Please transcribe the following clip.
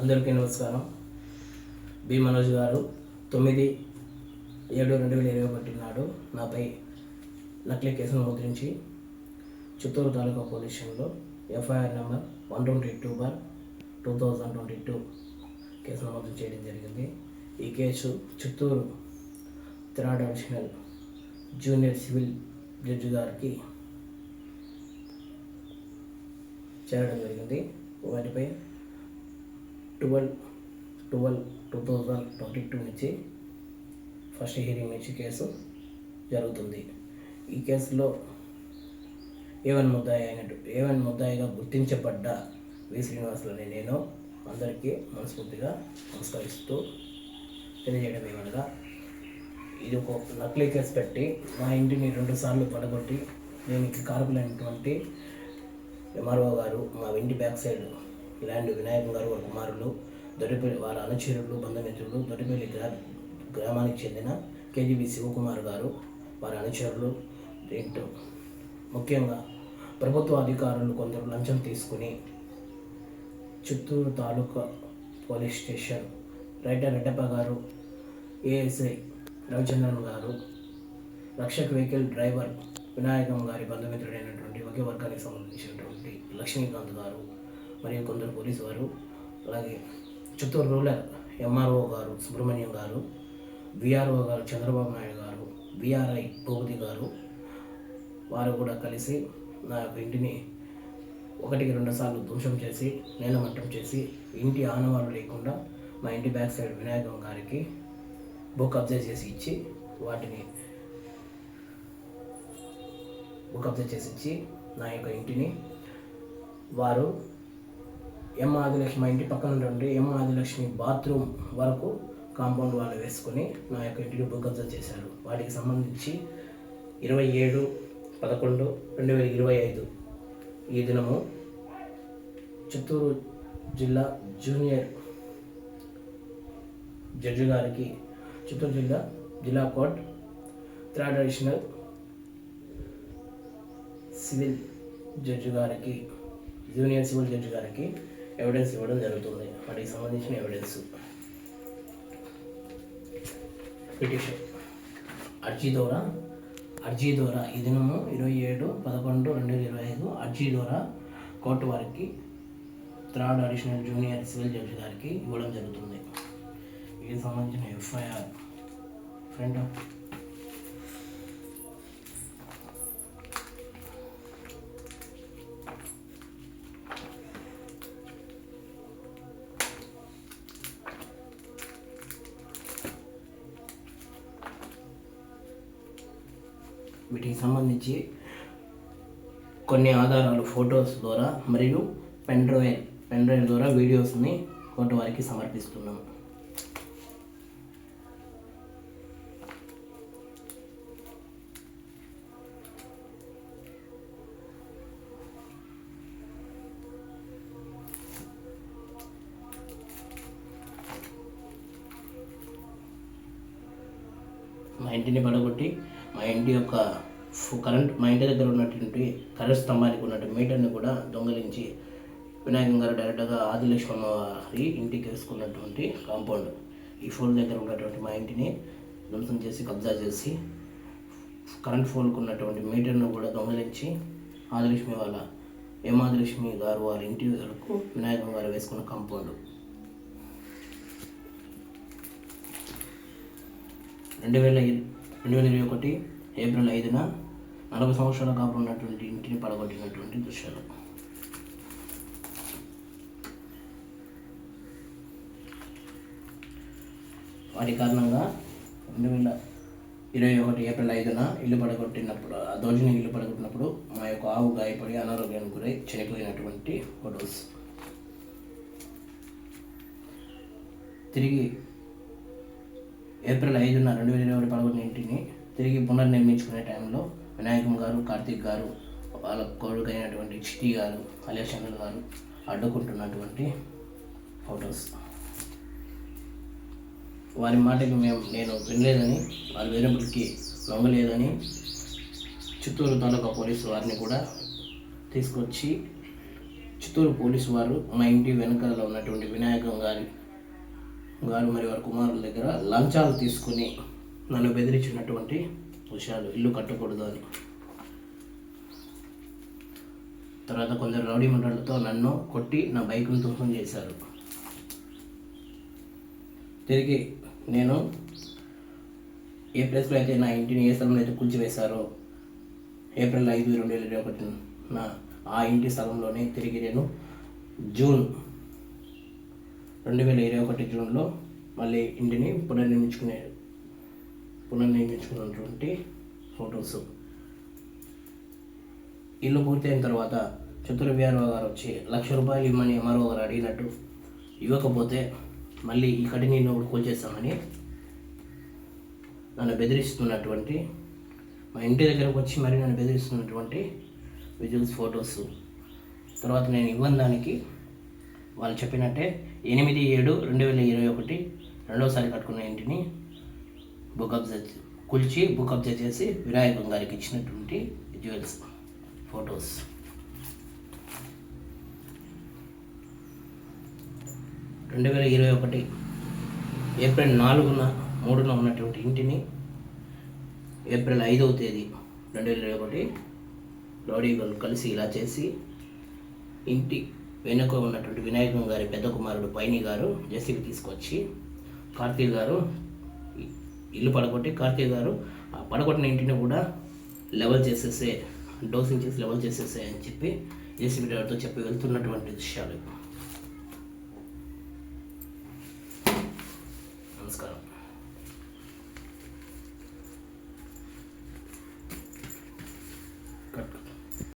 అందరికీ నమస్కారం. బి మనోజ్ గారు 9/7/2021 నాడు నాపై నకిలీ కేసును ముద్రించి చిత్తూరు తాలూకా పోలీస్ స్టేషన్లో ఎఫ్ఐఆర్ నెంబర్ 122/2022 కేసు నమోదు చేయడం జరిగింది. ఈ case Chittoor third additional junior civil judge గారికి చేరడం జరిగింది. వాటిపై 12/12/2022 నుంచి ఫస్ట్ హియరింగ్ నుంచి కేసు జరుగుతుంది. ఈ కేసులో ఏవన్ ముద్దాయిగా గుర్తించబడ్డ వి శ్రీనివాసులని నేను అందరికీ మనస్ఫూర్తిగా నమస్కరిస్తూ తెలియజేయడం ఏమనగా, ఇది ఒక నకిలీ కేసు పెట్టి మా ఇంటిని 2 సార్లు పడగొట్టి దీనికి కారకులైనటువంటి ఎంఆర్ఓ గారు, మా ఇంటి బ్యాక్ సైడ్ ల్యాండ్ వినాయకం గారు వారి కుమారులు, దొడ్డిపల్లి వారి అనుచరులు, బంధుమిత్రులు, దొడ్డిపల్లి గ్రామానికి చెందిన కేజీబీ శివకుమార్ గారు వారి అనుచరులు, దీంట్లో ముఖ్యంగా ప్రభుత్వ అధికారులు కొందరు లంచం తీసుకుని చిత్తూరు తాలూకా పోలీస్ స్టేషన్ రైటర్ రెడ్డప్ప గారు, ఏఎస్ఐ రవిచంద్రన్ గారు, రక్షక్ వెహికల్ డ్రైవర్ వినాయకం గారి బంధుమిత్రుడైనటువంటి ఒకే వర్గానికి సంబంధించినటువంటి లక్ష్మీకాంత్ గారు మరియు కొందరు పోలీసు వారు, అలాగే చిత్తూరు రూరల్ ఎంఆర్ఓ గారు సుబ్రహ్మణ్యం గారు, విఆర్ఓ గారు చంద్రబాబు నాయుడు గారు, విఆర్ఐ భూపతి గారు వారు కూడా కలిసి నా యొక్క ఇంటిని 1-2 సార్లు ధ్వంసం చేసి నేలమట్టం చేసి ఇంటి ఆనవాళ్ళు లేకుండా మా ఇంటి బ్యాక్ సైడ్ వినాయకం గారికి భూ కబ్జా చేసి ఇచ్చి నా యొక్క ఇంటిని వారు ఆదిలక్ష్మి మా ఇంటి పక్కన ఉన్నటువంటి ఆదిలక్ష్మి బాత్రూమ్ వరకు కాంపౌండ్ వాళ్ళు వేసుకొని నా యొక్క ఇంటిని భూ కబ్జా చేశారు. వాటికి సంబంధించి 27/11/2025 ఈ దినము చిత్తూరు జిల్లా జూనియర్ జడ్జి గారికి, చిత్తూరు జిల్లా court third additional civil judge గారికి, జూనియర్ సివిల్ జడ్జి గారికి ఎవిడెన్స్ ఇవ్వడం జరుగుతుంది. వాటికి సంబంధించిన ఎవిడెన్స్ పిటిషన్ అర్జీ ద్వారా ఈ దినము 27/11/2025 అర్జీ ద్వారా కోర్టు వారికి third additional junior civil judge గారికి ఇవ్వడం జరుగుతుంది. ఇది సంబంధించిన ఎఫ్ఐఆర్ ఫ్రంట్ వీటికి సంబంధించి కొన్ని ఆధారాలు ఫొటోస్ ద్వారా మరియు పెన్ డ్రైవ్ ద్వారా వీడియోస్ని కోర్టు వారికి సమర్పిస్తున్నాం. మా ఇంటిని పడగొట్టి మా ఇంటి యొక్క మా ఇంటి దగ్గర ఉన్నటువంటి కరెంట్ స్తంభానికి ఉన్నటువంటి మీటర్ని కూడా దొంగలించి వినాయకం గారు డైరెక్ట్గా ఆదిలక్ష్మి వారి ఇంటికి వేసుకున్నటువంటి కాంపౌండ్ ఈ ఫోల్ దగ్గర ఉన్నటువంటి మా ఇంటిని ధ్వంసం చేసి కబ్జా చేసి కరెంట్ ఫోల్కు ఉన్నటువంటి మీటర్ను కూడా దొంగలించి ఆదిలక్ష్మి ఆదిలక్ష్మి గారు వారి ఇంటి వరకు వినాయకం గారు వేసుకున్న కాంపౌండ్ 2021 ఏప్రిల్ 5న 40 సంవత్సరాల కాపురం ఉన్నటువంటి ఇంటిని పడగొట్టినటువంటి దృశ్యాలు. వాటి కారణంగా 2021 ఏప్రిల్ 5న ఇల్లు పడగొట్టినప్పుడు మా యొక్క ఆవు గాయపడి అనారోగ్యానికి గురై చనిపోయినటువంటి ఫొటోస్. తిరిగి ఏప్రిల్ 5న 2021 పడగొట్టిన ఇంటిని తిరిగి పునర్నిర్మించుకునే టైంలో వినాయకం గారు, కార్తీక్ గారు, వాళ్ళ కొడుకైనటువంటి చిట్టి గారు, అలియా చంద్ర గారు అడ్డుకుంటున్నటువంటి ఫొటోస్. వారి మాటకి నేను వినలేదని, వాళ్ళు వేరేపటికి నమ్మలేదని చిత్తూరు తాలూకా పోలీసు వారిని కూడా తీసుకొచ్చి చిత్తూరు పోలీసు వారు మా ఇంటి వెనకాల ఉన్నటువంటి వినాయకం గారు మరియు వారి కుమారుల దగ్గర లంచాలు తీసుకుని నన్ను బెదిరించినటువంటి విషయాలు, ఇల్లు కట్టకూడదు అని. తర్వాత కొందరు రౌడీ మండలతో నన్ను కొట్టి నా బైక్ను ధ్వంసం చేశారు. తిరిగి నేను ఏ ప్లేస్లో అయితే నా ఇంటిని ఏ స్థలంలో అయితే కూల్చివేశారో ఏప్రిల్ 5, 2021 ఆ ఇంటి స్థలంలోనే తిరిగి నేను జూన్ 2021 జూన్లో మళ్ళీ ఇంటిని పునర్నిర్మించుకున్నటువంటి ఫొటోస్. ఇల్లు పూర్తయిన తర్వాత చిత్తూరు విఆర్ఓ గారు వచ్చి ₹1,00,000 ఇమ్మని ఎంఆర్ఓ గారు అడిగినట్టు ఇవ్వకపోతే మళ్ళీ ఈ కటిని నువ్వు కూల్చేస్తామని నన్ను బెదిరిస్తున్నటువంటి, మా ఇంటి దగ్గరకు వచ్చి మరి నన్ను బెదిరిస్తున్నటువంటి విజువల్స్, ఫొటోస్. తర్వాత నేను ఇవ్వని దానికి వాళ్ళు చెప్పినట్టే 8/7/2021 రెండోసారి కట్టుకున్న ఇంటిని బుక్ కబ్జా చేసి వినాయకం గారికి ఇచ్చినటువంటి విజువల్స్, ఫొటోస్. ఏప్రిల్ 4న 3న ఉన్నటువంటి ఇంటిని ఏప్రిల్ 5వ తేదీ 2021 రౌడీలు కలిసి ఇలా చేసి ఇంటి వెనుక ఉన్నటువంటి వినాయకం గారి పెద్ద కుమారుడు పైని గారు జెసిబి తీసుకొచ్చి కార్తీక్ గారు ఇల్లు పడగొట్టి, కార్తీక్ గారు ఆ పడగొట్టిన ఇంటిని కూడా లెవెల్ చేసేసే, డోసింగ్ చేసి లెవెల్ చేసేసే అని చెప్పి జెసిబి డ్రైవర్తో చెప్పి వెళ్తున్నటువంటి దృశ్యాలు. నమస్కారం. కట్.